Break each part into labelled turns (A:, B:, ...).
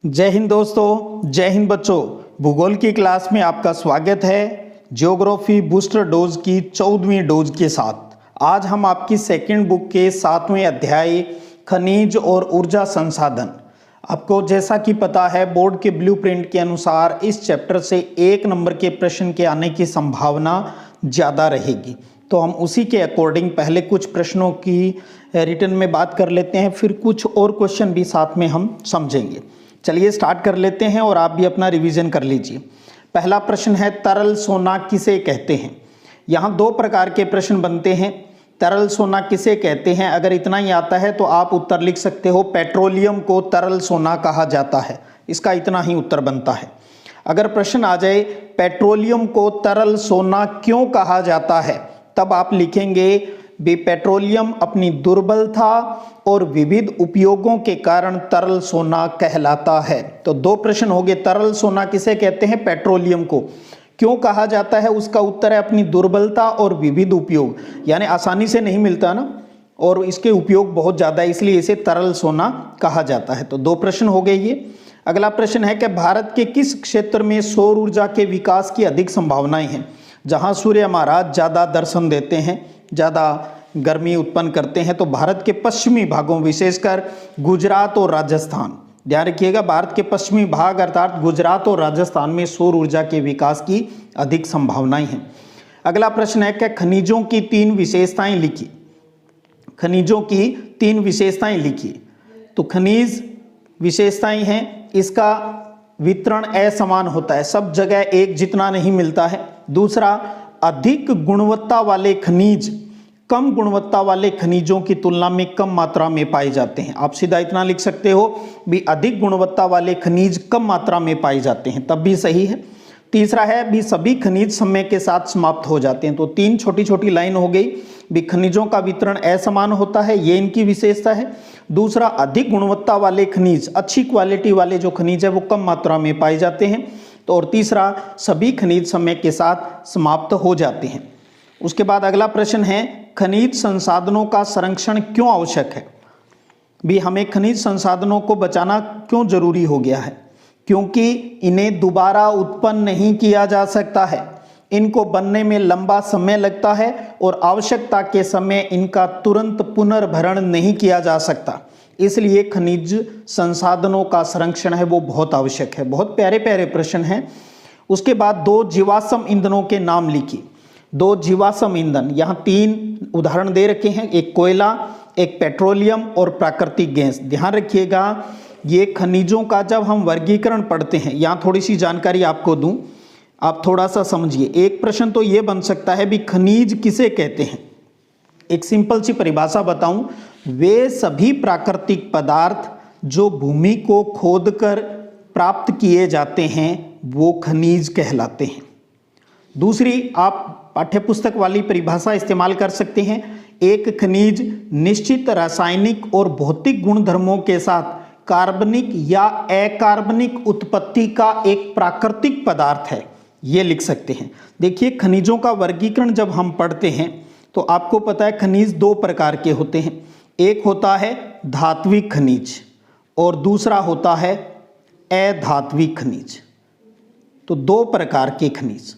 A: जय हिंद दोस्तों, जय हिंद बच्चों। भूगोल की क्लास में आपका स्वागत है। ज्योग्राफी बूस्टर डोज की 14वीं डोज के साथ आज हम आपकी सेकंड बुक के 7वें अध्याय खनिज और ऊर्जा संसाधन। आपको जैसा कि पता है बोर्ड के ब्लूप्रिंट के अनुसार इस चैप्टर से 1 नंबर के प्रश्न के आने की संभावना ज़्यादा रहेगी, तो हम उसी के अकॉर्डिंग पहले कुछ प्रश्नों की रिटर्न में बात कर लेते हैं, फिर कुछ और क्वेश्चन भी साथ में हम समझेंगे। चलिए स्टार्ट कर लेते हैं और आप भी अपना रिवीजन कर लीजिए। पहला प्रश्न है तरल सोना किसे कहते हैं। यहाँ 2 प्रकार के प्रश्न बनते हैं। तरल सोना किसे कहते हैं, अगर इतना ही आता है तो आप उत्तर लिख सकते हो पेट्रोलियम को तरल सोना कहा जाता है। इसका इतना ही उत्तर बनता है। अगर प्रश्न आ जाए पेट्रोलियम को तरल सोना क्यों कहा जाता है, तब आप लिखेंगे भी पेट्रोलियम अपनी दुर्बलता और विविध उपयोगों के कारण तरल सोना कहलाता है। तो 2 प्रश्न हो गए। तरल सोना किसे कहते हैं, पेट्रोलियम को क्यों कहा जाता है, उसका उत्तर है अपनी दुर्बलता और विविध उपयोग, यानी आसानी से नहीं मिलता ना, और इसके उपयोग बहुत ज़्यादा है, इसलिए इसे तरल सोना कहा जाता है। तो 2 प्रश्न हो गए ये। अगला प्रश्न है कि भारत के किस क्षेत्र में सौर ऊर्जा के विकास की अधिक संभावनाएं हैं। जहाँ सूर्य महाराज ज़्यादा दर्शन देते हैं, ज़्यादा गर्मी उत्पन्न करते हैं, तो भारत के पश्चिमी भागों विशेषकर गुजरात और राजस्थान, ध्यान रखिएगा, भारत के पश्चिमी भाग अर्थात गुजरात और राजस्थान में सौर ऊर्जा के विकास की अधिक संभावनाएं हैं। अगला प्रश्न है कि खनिजों की 3 विशेषताएं लिखिए। खनिजों की 3 विशेषताएं लिखिए। तो खनिज विशेषताएं हैं, इसका वितरण असमान होता है, सब जगह एक जितना नहीं मिलता है। दूसरा, अधिक गुणवत्ता वाले खनिज कम गुणवत्ता वाले खनिजों की तुलना में कम मात्रा में पाए जाते हैं। आप सीधा इतना लिख सकते हो भी अधिक गुणवत्ता वाले खनिज कम मात्रा में पाए जाते हैं, तब भी सही है। तीसरा है भी सभी खनिज समय के साथ समाप्त हो जाते हैं। तो 3 छोटी छोटी लाइन हो गई भी खनिजों का वितरण असमान होता है, ये इनकी विशेषता है। दूसरा, अधिक गुणवत्ता वाले खनिज, अच्छी क्वालिटी वाले जो खनिज है वो कम मात्रा में पाए जाते हैं। तो और तीसरा, सभी खनिज समय के साथ समाप्त हो जाते हैं। उसके बाद अगला प्रश्न है खनिज संसाधनों का संरक्षण क्यों आवश्यक है। भी हमें खनिज संसाधनों को बचाना क्यों जरूरी हो गया है, क्योंकि इन्हें दोबारा उत्पन्न नहीं किया जा सकता है, इनको बनने में लंबा समय लगता है और आवश्यकता के समय इनका तुरंत पुनर्भरण नहीं किया जा सकता। इसलिए खनिज संसाधनों का संरक्षण है वो बहुत आवश्यक है। बहुत प्यारे प्यारे प्रश्न हैं। उसके बाद 2 जीवाश्म ईंधनों के नाम लिखिए। 2 जीवाश्म ईंधन, यहाँ 3 उदाहरण दे रखे हैं, एक कोयला, एक पेट्रोलियम और प्राकृतिक गैस। ध्यान रखिएगा ये खनिजों का जब हम वर्गीकरण पढ़ते हैं, यहाँ थोड़ी सी जानकारी आपको दूं, आप थोड़ा सा समझिए। एक प्रश्न तो ये बन सकता है भी खनिज किसे कहते हैं। एक सिंपल सी परिभाषा बताऊं, वे सभी प्राकृतिक पदार्थ जो भूमि को खोदकर प्राप्त किए जाते हैं वो खनिज कहलाते हैं। दूसरी, आप पाठ्यपुस्तक वाली परिभाषा इस्तेमाल कर सकते हैं। एक खनिज निश्चित रासायनिक और भौतिक गुणधर्मों के साथ कार्बनिक या अकार्बनिक उत्पत्ति का एक प्राकृतिक पदार्थ है, ये लिख सकते हैं। देखिए खनिजों का वर्गीकरण जब हम पढ़ते हैं तो आपको पता है खनिज 2 प्रकार के होते हैं। एक होता है धात्विक खनिज और दूसरा होता है अधात्विक खनिज। तो 2 प्रकार के खनिज।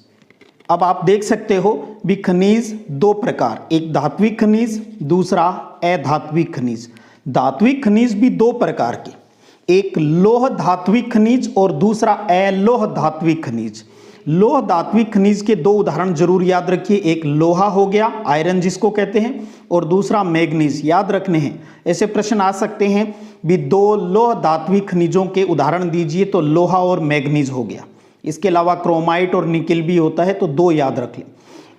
A: अब आप देख सकते हो भी खनिज 2 प्रकार, एक धात्विक खनिज, दूसरा अधात्विक खनिज। धात्विक खनिज भी 2 प्रकार के, एक लोह धात्विक खनिज और दूसरा अलोह धात्विक खनिज। लोह धात्विक खनिज के 2 उदाहरण जरूर याद रखिए। एक लोहा हो गया, आयरन जिसको कहते हैं, और दूसरा मैग्नीज, याद रखने हैं। ऐसे प्रश्न आ सकते हैं भी 2 लोह धात्विक खनिजों के उदाहरण दीजिए, तो लोहा और मैग्नीज हो गया। इसके अलावा क्रोमाइट और निकिल भी होता है, तो 2 याद रख लें।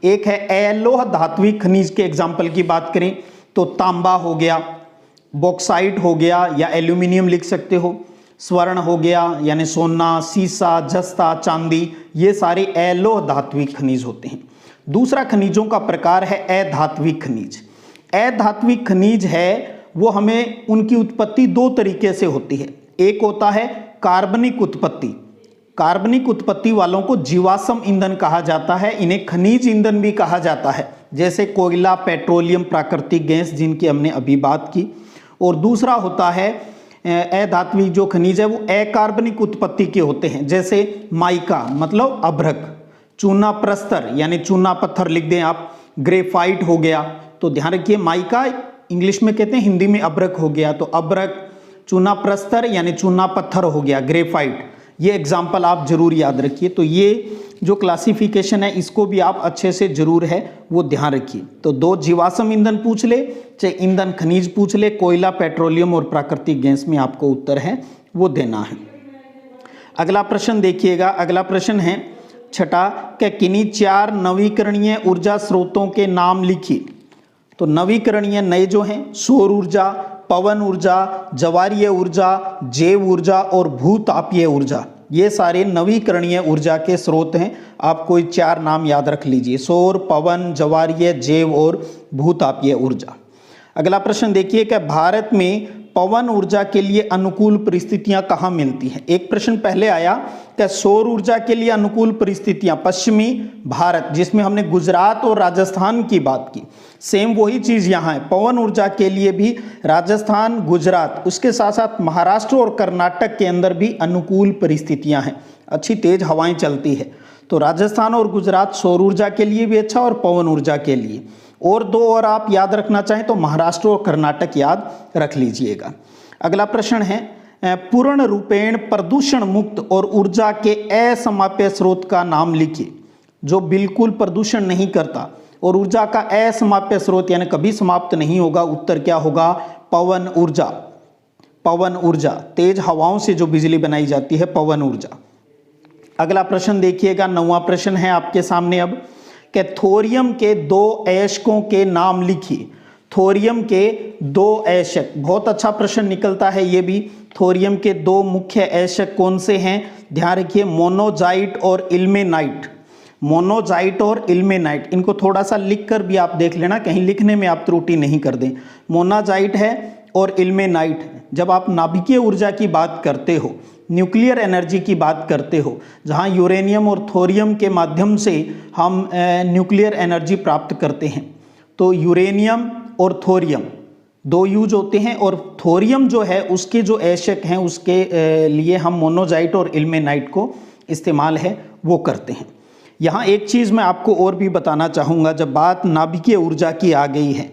A: एक है अलोह धात्विक खनिज के एग्जाम्पल की बात करें तो तांबा हो गया, बॉक्साइट हो गया या एल्यूमिनियम लिख सकते हो, स्वर्ण हो गया यानी सोना, सीसा, जस्ता, चांदी, ये सारे अलोह धात्विक खनिज होते हैं। दूसरा खनिजों का प्रकार है अधात्विक खनिज। अधात्विक खनिज है वो हमें उनकी उत्पत्ति 2 तरीके से होती है। एक होता है कार्बनिक उत्पत्ति। कार्बनिक उत्पत्ति वालों को जीवाश्म ईंधन कहा जाता है, इन्हें खनिज ईंधन भी कहा जाता है, जैसे कोयला, पेट्रोलियम, प्राकृतिक गैस जिनकी हमने अभी बात की। और दूसरा होता है अधात्विक जो खनिज है वो अकार्बनिक उत्पत्ति के होते हैं, जैसे माइका मतलब अभ्रक, चूना प्रस्तर यानी चूना पत्थर लिख दें आप, ग्रेफाइट हो गया। तो ध्यान रखिए माइका इंग्लिश में कहते हैं, हिंदी में अभ्रक हो गया, तो अभ्रक, चूना प्रस्तर यानी चूना पत्थर हो गया, ग्रेफाइट। ये एग्जाम्पल आप जरूर याद रखिए। तो ये जो क्लासिफिकेशन है इसको भी आप अच्छे से जरूर है वो ध्यान रखिए। तो 2 जीवाश्म ईंधन पूछ ले, चाहे ईंधन खनिज पूछ ले, कोयला, पेट्रोलियम और प्राकृतिक गैस में आपको उत्तर है वो देना है। अगला प्रश्न देखिएगा। अगला प्रश्न है छठा कि किन्हीं 4 नवीकरणीय ऊर्जा स्रोतों के नाम लिखिए। तो नवीकरणीय नए जो हैं सौर ऊर्जा, पवन ऊर्जा, ज्वारीय ऊर्जा, जैव ऊर्जा और भूतापीय ऊर्जा, ये सारे नवीकरणीय ऊर्जा के स्रोत हैं। आप कोई 4 नाम याद रख लीजिए, सौर, पवन, ज्वारीय, जैव और भूतापीय ऊर्जा। अगला प्रश्न देखिए कि भारत में पवन ऊर्जा के लिए अनुकूल परिस्थितियां कहाँ मिलती हैं। एक प्रश्न पहले आया कि सौर ऊर्जा के लिए अनुकूल परिस्थितियां पश्चिमी भारत, जिसमें हमने गुजरात और राजस्थान की बात की, सेम वही चीज यहाँ है। पवन ऊर्जा के लिए भी राजस्थान, गुजरात, उसके साथ साथ महाराष्ट्र और कर्नाटक के अंदर भी अनुकूल परिस्थितियां हैं, अच्छी तेज हवाएं चलती है। तो राजस्थान और गुजरात सौर ऊर्जा के लिए भी अच्छा और पवन ऊर्जा के लिए। और 2 और आप याद रखना चाहें तो महाराष्ट्र और कर्नाटक याद रख लीजिएगा। अगला प्रश्न है पूर्ण रूपेण प्रदूषण मुक्त और ऊर्जा के असमाप्य स्रोत का नाम लिखिए। जो बिल्कुल प्रदूषण नहीं करता और ऊर्जा का असमाप्य स्रोत यानी कभी समाप्त नहीं होगा, उत्तर क्या होगा? पवन ऊर्जा। पवन ऊर्जा, तेज हवाओं से जो बिजली बनाई जाती है, पवन ऊर्जा। अगला प्रश्न देखिएगा, 9वां प्रश्न है आपके सामने अब कि थोरियम के 2 अयस्कों के नाम लिखिए। थोरियम के 2 अयस्क, बहुत अच्छा प्रश्न निकलता है ये भी। थोरियम के 2 मुख्य अयस्क कौन से हैं? ध्यान रखिए, मोनोजाइट और इल्मेनाइट। मोनोजाइट और इल्मेनाइट, इनको थोड़ा सा लिख कर भी आप देख लेना, कहीं लिखने में आप त्रुटि नहीं कर दें। मोनोजाइट है और इल्मेनाइट है। जब आप नाभिकीय ऊर्जा की बात करते हो, न्यूक्लियर एनर्जी की बात करते हो, जहां यूरेनियम और थोरियम के माध्यम से हम न्यूक्लियर एनर्जी प्राप्त करते हैं, तो यूरेनियम और थोरियम 2 यूज होते हैं। और थोरियम जो है उसके जो अयस्क हैं उसके लिए हम मोनोजाइट और इल्मेनाइट को इस्तेमाल है वो करते हैं। यहाँ एक चीज़ मैं आपको और भी बताना चाहूँगा, जब बात नाभिकीय ऊर्जा की आ गई है,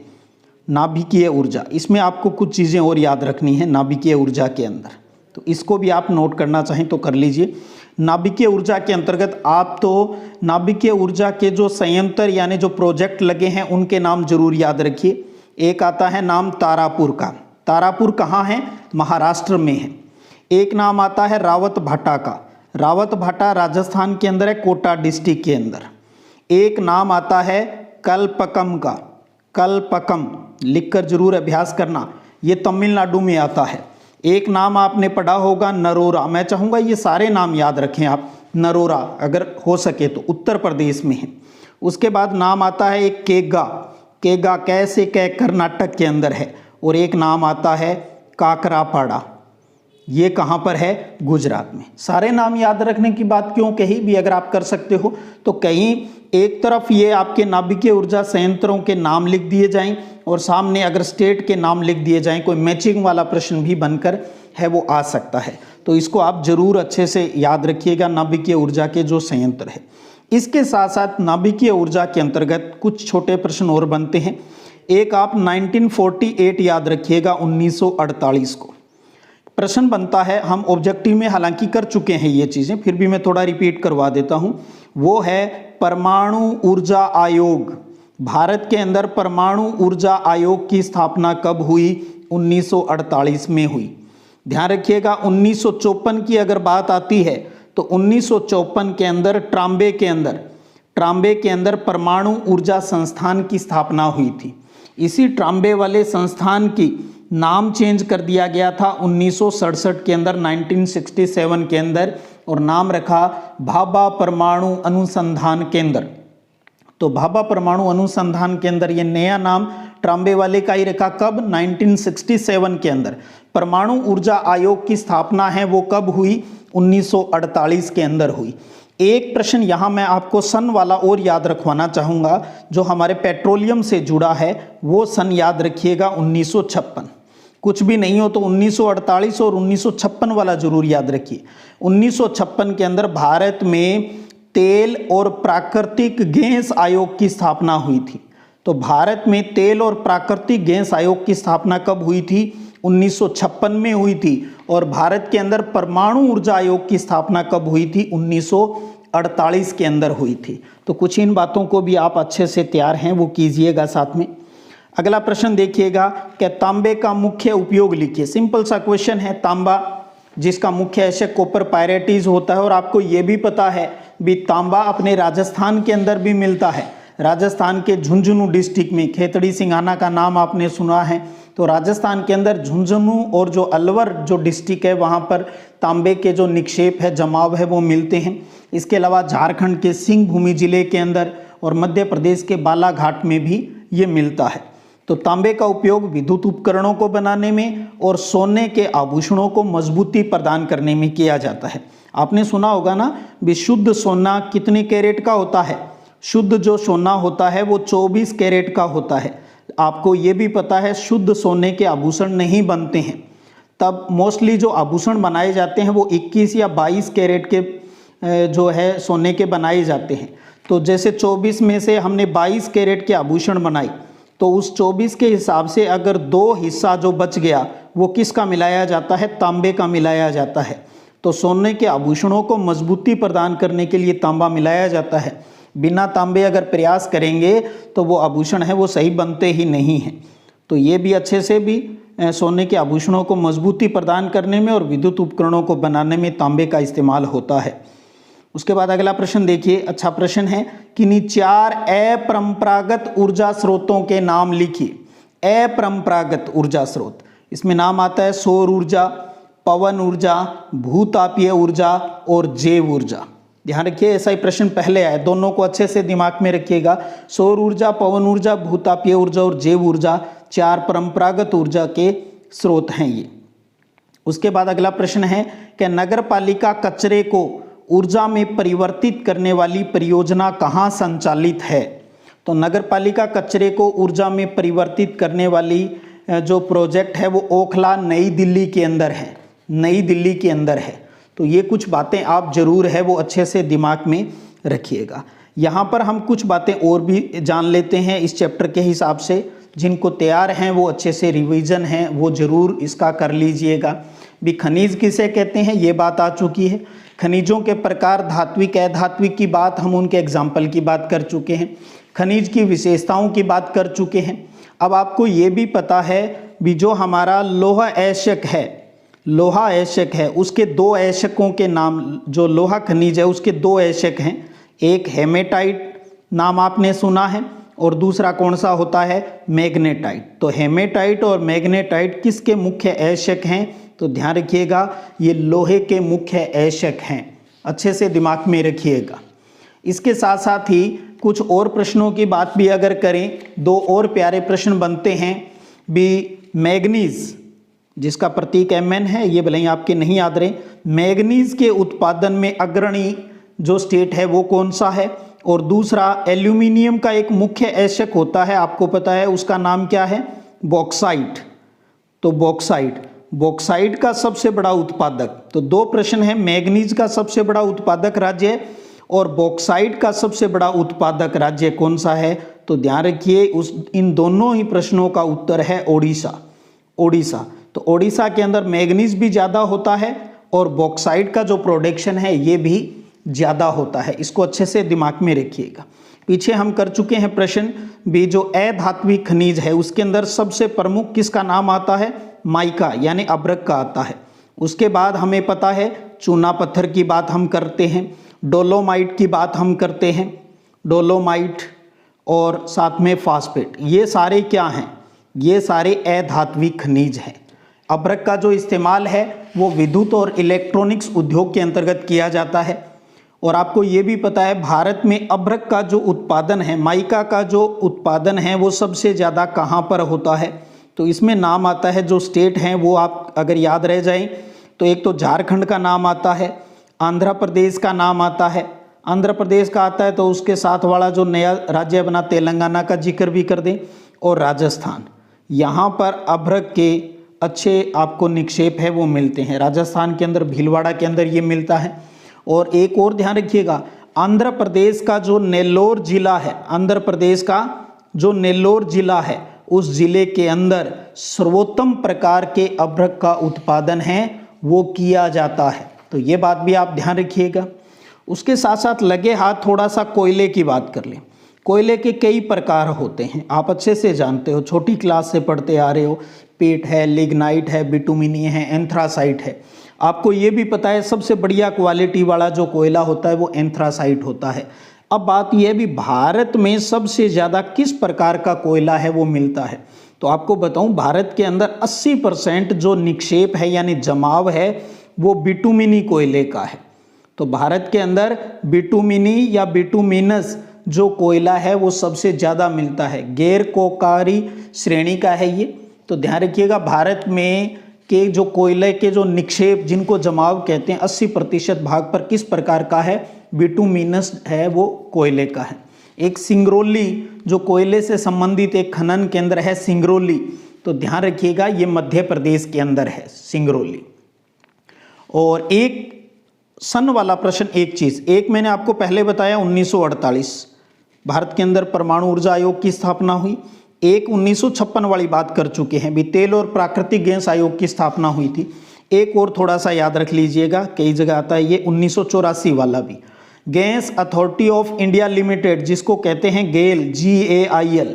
A: नाभिकीय ऊर्जा, इसमें आपको कुछ चीज़ें और याद रखनी है नाभिकीय ऊर्जा के अंदर, तो इसको भी आप नोट करना चाहें तो कर लीजिए। नाभिकीय ऊर्जा के अंतर्गत आप तो नाभिकीय ऊर्जा के जो संयंत्र यानी जो प्रोजेक्ट लगे हैं उनके नाम जरूर याद रखिए। एक आता है नाम तारापुर का, तारापुर कहाँ है? महाराष्ट्र में है। एक नाम आता है रावत भाटा का, रावत भाटा राजस्थान के अंदर है, कोटा डिस्ट्रिक्ट के अंदर। एक नाम आता है कल्पकम का, कल्पकम लिखकर जरूर अभ्यास करना, ये तमिलनाडु में आता है। एक नाम आपने पढ़ा होगा नरोरा, मैं चाहूँगा ये सारे नाम याद रखें आप। नरोरा अगर हो सके तो उत्तर प्रदेश में है। उसके बाद नाम आता है एक केगा, केगा कैसे कै कर्नाटक के अंदर है। और एक नाम आता है काकरापाड़ा, ये कहाँ पर है? गुजरात में। सारे नाम याद रखने की बात क्यों कही भी, अगर आप कर सकते हो तो कहीं एक तरफ ये आपके नाभिकीय ऊर्जा संयंत्रों के नाम लिख दिए जाएं और सामने अगर स्टेट के नाम लिख दिए जाएं, कोई मैचिंग वाला प्रश्न भी बनकर है वो आ सकता है। तो इसको आप जरूर अच्छे से याद रखिएगा, नाभिकीय ऊर्जा के जो संयंत्र है। इसके साथ साथ नाभिकीय ऊर्जा के अंतर्गत कुछ छोटे प्रश्न और बनते हैं। एक आप 1948 याद रखिएगा, 1948 को प्रश्न बनता है। हम ऑब्जेक्टिव में हालांकि कर चुके हैं ये चीज़ें, फिर भी मैं थोड़ा रिपीट करवा देता हूँ। वो है परमाणु ऊर्जा आयोग। भारत के अंदर परमाणु ऊर्जा आयोग की स्थापना कब हुई? 1948 में हुई। ध्यान रखिएगा, 1954 की अगर बात आती है तो 1954 के अंदर ट्राम्बे के अंदर परमाणु ऊर्जा संस्थान की स्थापना हुई थी। इसी ट्राम्बे वाले संस्थान की नाम चेंज कर दिया गया था 1967 के अंदर, 1967 के अंदर, और नाम रखा भाभा परमाणु अनुसंधान केंद्र। तो भाभा परमाणु अनुसंधान केंद्र, ये नया नाम ट्राम्बे वाले का ही रखा। कब? 1967 के अंदर। परमाणु ऊर्जा आयोग की स्थापना है वो कब हुई? 1948 के अंदर हुई। एक प्रश्न यहाँ मैं आपको सन वाला और याद रखवाना चाहूँगा, जो हमारे पेट्रोलियम से जुड़ा है, वो सन याद रखिएगा 1956। कुछ भी नहीं हो तो 1948 और 1956 वाला जरूर याद रखिए। 1956 के अंदर भारत में तेल और प्राकृतिक गैस आयोग की स्थापना हुई थी। तो भारत में तेल और प्राकृतिक गैस आयोग की स्थापना कब हुई थी? 1956 में हुई थी। और भारत के अंदर परमाणु ऊर्जा आयोग की स्थापना कब हुई थी? 1948 के अंदर हुई थी। तो कुछ इन बातों को भी आप अच्छे से तैयार हैं वो कीजिएगा साथ में। अगला प्रश्न देखिएगा कि तांबे का मुख्य उपयोग लिखिए। सिंपल सा क्वेश्चन है। तांबा जिसका मुख्य एशक कॉपर पायरेटिस होता है, और आपको ये भी पता है भी तांबा अपने राजस्थान के अंदर भी मिलता है। राजस्थान के झुंझुनू डिस्ट्रिक्ट में, खेतड़ी सिंघाना का नाम आपने सुना है, तो राजस्थान के अंदर झुंझुनू और जो अलवर जो डिस्ट्रिक्ट है वहाँ पर तांबे के जो निक्षेप है, जमाव है, वो मिलते हैं। इसके अलावा झारखंड के सिंहभूमि जिले के अंदर और मध्य प्रदेश के बालाघाट में भी ये मिलता है। तो तांबे का उपयोग विद्युत उपकरणों को बनाने में और सोने के आभूषणों को मजबूती प्रदान करने में किया जाता है। आपने सुना होगा ना भी शुद्ध सोना कितने कैरेट का होता है? शुद्ध जो सोना होता है वो 24 कैरेट का होता है। आपको ये भी पता है शुद्ध सोने के आभूषण नहीं बनते हैं। तब मोस्टली जो आभूषण बनाए जाते हैं वो 21 या 22 कैरेट के जो है सोने के बनाए जाते हैं। तो जैसे 24 में से हमने 22 कैरेट के आभूषण बनाए, तो उस 24 के हिसाब से अगर 2 हिस्सा जो बच गया वो किसका मिलाया जाता है? तांबे का मिलाया जाता है। तो सोने के आभूषणों को मजबूती प्रदान करने के लिए तांबा मिलाया जाता है। बिना तांबे अगर प्रयास करेंगे तो वो आभूषण है वो सही बनते ही नहीं हैं। तो ये भी अच्छे से भी सोने के आभूषणों को मजबूती प्रदान करने में और विद्युत उपकरणों को बनाने में तांबे का इस्तेमाल होता है। उसके बाद अगला प्रश्न देखिए, अच्छा प्रश्न है कि नी 4 अपरंपरागत ऊर्जा स्रोतों के नाम लिखिए। अपरंपरागत ऊर्जा स्रोत, इसमें नाम आता है सौर ऊर्जा, पवन ऊर्जा, भूतापीय ऊर्जा और जैव ऊर्जा। ध्यान रखिए ऐसा ही प्रश्न पहले आया, दोनों को अच्छे से दिमाग में रखिएगा। सौर ऊर्जा, पवन ऊर्जा, भूतापीय ऊर्जा और जैव ऊर्जा 4 परंपरागत ऊर्जा के स्रोत हैं ये। उसके बाद अगला प्रश्न है कि नगर पालिका कचरे को ऊर्जा में परिवर्तित करने वाली परियोजना कहाँ संचालित है? तो नगर पालिका कचरे को ऊर्जा में परिवर्तित करने वाली जो प्रोजेक्ट है वो ओखला नई दिल्ली के अंदर है। नई दिल्ली के अंदर है। तो ये कुछ बातें आप जरूर है वो अच्छे से दिमाग में रखिएगा। यहाँ पर हम कुछ बातें और भी जान लेते हैं इस चैप्टर के हिसाब से। जिनको तैयार हैं वो अच्छे से रिवीजन हैं वो जरूर इसका कर लीजिएगा। भी खनिज किसे कहते हैं ये बात आ चुकी है। खनिजों के प्रकार, धात्विक अधात्विक की बात हम उनके एग्जाम्पल की बात कर चुके हैं। खनिज की विशेषताओं की बात कर चुके हैं। अब आपको ये भी पता है भी जो हमारा लोहा अयस्क है, लोहा अयस्क है उसके 2 अयस्कों के नाम, जो लोहा खनिज है उसके 2 अयस्क हैं। एक हेमेटाइट नाम आपने सुना है और दूसरा कौन सा होता है? मैग्नेटाइट। तो हेमेटाइट और मैग्नेटाइट किसके मुख्य अयस्क हैं? तो ध्यान रखिएगा ये लोहे के मुख्य अयस्क हैं। अच्छे से दिमाग में रखिएगा। इसके साथ साथ ही कुछ और प्रश्नों की बात भी अगर करें, 2 और प्यारे प्रश्न बनते हैं भी। मैग्नीज जिसका प्रतीक Mn है, ये भले ही आपके नहीं याद रहे। मैग्नीज के उत्पादन में अग्रणी जो स्टेट है वो कौन सा है? और दूसरा एल्यूमिनियम का एक मुख्य अयस्क होता है, आपको पता है उसका नाम क्या है? बॉक्साइट। तो बॉक्साइट का सबसे बड़ा उत्पादक, तो 2 प्रश्न है। मैग्नीज का सबसे बड़ा उत्पादक राज्य और बॉक्साइट का सबसे बड़ा उत्पादक राज्य कौन सा है? तो ध्यान रखिए इन दोनों ही प्रश्नों का उत्तर है ओडिशा। तो ओडिशा के अंदर मैग्नीज भी ज़्यादा होता है और बॉक्साइट का जो प्रोडक्शन है ये भी ज़्यादा होता है। इसको अच्छे से दिमाग में रखिएगा। पीछे हम कर चुके हैं प्रश्न भी। जो अधात्विक खनिज है उसके अंदर सबसे प्रमुख किसका नाम आता है? माइका यानी अभ्रक का आता है। उसके बाद हमें पता है चूना पत्थर की बात हम करते हैं, डोलोमाइट की बात हम करते हैं, डोलोमाइट और साथ में फास्फेट। ये सारे क्या हैं? ये सारे अधात्विक खनिज हैं। अभ्रक का जो इस्तेमाल है वो विद्युत और इलेक्ट्रॉनिक्स उद्योग के अंतर्गत किया जाता है। और आपको ये भी पता है भारत में अभ्रक का जो उत्पादन है, माइका का जो उत्पादन है वो सबसे ज़्यादा कहाँ पर होता है? तो इसमें नाम आता है जो स्टेट हैं वो आप अगर याद रह जाएं तो एक तो झारखंड का नाम आता है, आंध्र प्रदेश का नाम आता है। आंध्र प्रदेश का आता है तो उसके साथ वाला जो नया राज्य बना तेलंगाना का जिक्र भी कर दें, और राजस्थान। यहाँ पर अभ्रक के अच्छे आपको निक्षेप है वो मिलते हैं। राजस्थान के अंदर भीलवाड़ा के अंदर ये मिलता है। और एक और ध्यान रखिएगा, आंध्र प्रदेश का जो नेल्लोर जिला है, आंध्र प्रदेश का जो नेल्लोर जिला है, उस जिले के अंदर सर्वोत्तम प्रकार के अभ्रक का उत्पादन है वो किया जाता है। तो ये बात भी आप ध्यान रखिएगा। उसके साथ साथ लगे हाथ थोड़ा सा कोयले की बात कर लें। कोयले के कई प्रकार होते हैं, आप अच्छे से जानते हो, छोटी क्लास से पढ़ते आ रहे हो। पेट है, लिग्नाइट है, बिटुमिनी है, एंथ्रासाइट है। आपको ये भी पता है सबसे बढ़िया क्वालिटी वाला जो कोयला होता है वो एंथ्रासाइट होता है। अब बात यह भी, भारत में सबसे ज़्यादा किस प्रकार का कोयला है वो मिलता है। तो आपको बताऊं, भारत के अंदर 80% जो निक्षेप है यानी जमाव है वो बिटुमिनी कोयले का है। तो भारत के अंदर बिटुमिनी या बिटुमिनस जो कोयला है वो सबसे ज़्यादा मिलता है। गैर कोकारी श्रेणी का है ये। तो ध्यान रखिएगा, भारत में के जो कोयले के जो निक्षेप जिनको जमाव कहते हैं 80% भाग पर किस प्रकार का है, बिटुमिनस है वो कोयले का है। एक सिंगरौली जो कोयले से संबंधित एक खनन केंद्र है सिंगरौली, तो ध्यान रखिएगा ये मध्य प्रदेश के अंदर है सिंगरौली। और एक सन वाला प्रश्न, एक चीज, एक मैंने आपको पहले बताया 1948 भारत के अंदर परमाणु ऊर्जा आयोग की स्थापना हुई। एक 1956 वाली बात कर चुके हैं भी, तेल और प्राकृतिक गैस आयोग की स्थापना हुई थी। एक और थोड़ा सा याद रख लीजिएगा, कई जगह आता है ये 1984 वाला भी, gas authority of India limited जिसको कहते हैं गेल, GAIL,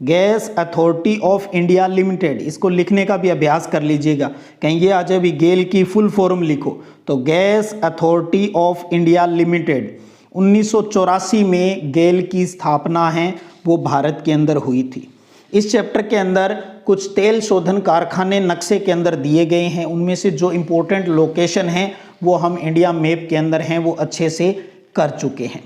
A: gas authority of India limited. इसको लिखने का भी अभ्यास कर लीजिएगा, कहीं ये आ जाए भी गेल की फुल फॉर्म लिखो। तो gas authority of India limited 1984 में गेल की स्थापना है वो भारत के अंदर हुई थी। इस चैप्टर के अंदर कुछ तेल शोधन कारखाने नक्शे के अंदर दिए गए हैं, उनमें से जो इम्पोर्टेंट लोकेशन हैं वो हम इंडिया मैप के अंदर हैं वो अच्छे से कर चुके हैं।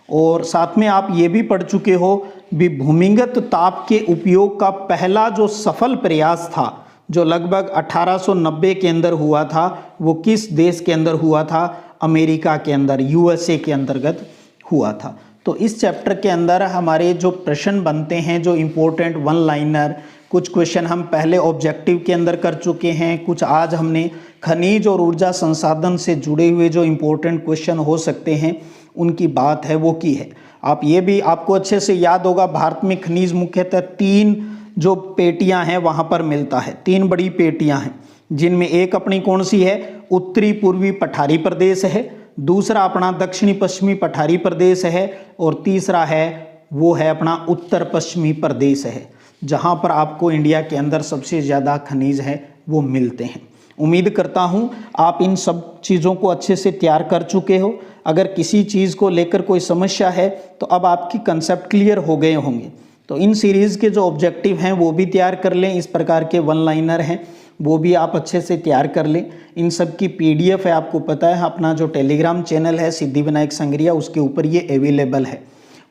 A: और साथ में आप ये भी पढ़ चुके हो भी, भूमिगत ताप के उपयोग का पहला जो सफल प्रयास था जो लगभग 1890 के अंदर हुआ था, वो किस देश के अंदर हुआ था, अमेरिका के अंदर, USA के अंतर्गत हुआ था। तो इस चैप्टर के अंदर हमारे जो प्रश्न बनते हैं, जो इम्पोर्टेंट वन लाइनर, कुछ क्वेश्चन हम पहले ऑब्जेक्टिव के अंदर कर चुके हैं, कुछ आज हमने खनिज और ऊर्जा संसाधन से जुड़े हुए जो इम्पोर्टेंट क्वेश्चन हो सकते हैं उनकी बात है वो की है। आप ये भी आपको अच्छे से याद होगा, भारत में खनिज मुख्यतः 3 जो पेटियां हैं वहाँ पर मिलता है, 3 बड़ी पेटियां हैं, जिनमें एक अपनी कौन सी है, उत्तरी पूर्वी पठारी प्रदेश है, दूसरा अपना दक्षिणी पश्चिमी पठारी प्रदेश है, और तीसरा है वो है अपना उत्तर पश्चिमी प्रदेश है, जहाँ पर आपको इंडिया के अंदर सबसे ज़्यादा खनिज है वो मिलते हैं। उम्मीद करता हूँ आप इन सब चीज़ों को अच्छे से तैयार कर चुके हो। अगर किसी चीज़ को लेकर कोई समस्या है तो अब आपकी कंसेप्ट क्लियर हो गए होंगे। तो इन सीरीज़ के जो ऑब्जेक्टिव हैं वो भी तैयार कर लें, इस प्रकार के वन लाइनर हैं वो भी आप अच्छे से तैयार कर लें। इन सब की PDF है, आपको पता है अपना जो टेलीग्राम चैनल है सिद्धिविनायक संग्रिया, उसके ऊपर ये अवेलेबल है।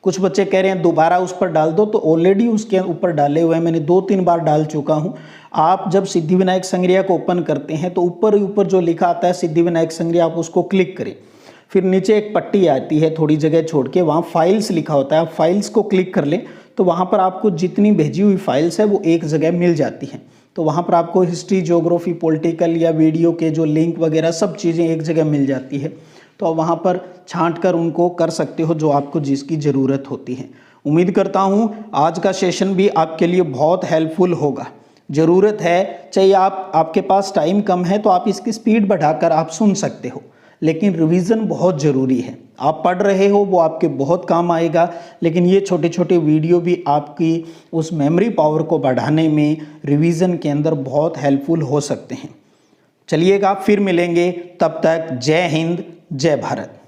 A: कुछ बच्चे कह रहे हैं दोबारा उस पर डाल दो, तो ऑलरेडी उसके ऊपर डाले हुए हैं, मैंने 2-3 बार डाल चुका हूँ। आप जब सिद्धिविनायक संग्रिया को ओपन करते हैं तो ऊपर ही ऊपर जो लिखा आता है सिद्धिविनायक संग्रिया, आप उसको क्लिक करें, फिर नीचे एक पट्टी आती है थोड़ी जगह छोड़ के, वहाँ फाइल्स लिखा होता है, फाइल्स को क्लिक कर लें तो वहाँ पर आपको जितनी भेजी हुई फाइल्स है वो एक जगह मिल जाती हैं। तो वहाँ पर आपको हिस्ट्री, ज्योग्राफी, पॉलिटिकल या वीडियो के जो लिंक वगैरह सब चीज़ें एक जगह मिल जाती है। तो आप वहाँ पर छांट कर उनको कर सकते हो जो आपको जिसकी ज़रूरत होती है। उम्मीद करता हूँ आज का सेशन भी आपके लिए बहुत हेल्पफुल होगा। ज़रूरत है, चाहे आपके पास टाइम कम है तो आप इसकी स्पीड बढ़ाकर आप सुन सकते हो, लेकिन रिवीजन बहुत ज़रूरी है। आप पढ़ रहे हो वो आपके बहुत काम आएगा, लेकिन ये छोटे छोटे वीडियो भी आपकी उस मेमोरी पावर को बढ़ाने में रिवीजन के अंदर बहुत हेल्पफुल हो सकते हैं। चलिएगा फिर मिलेंगे, तब तक जय हिंद, जय भारत।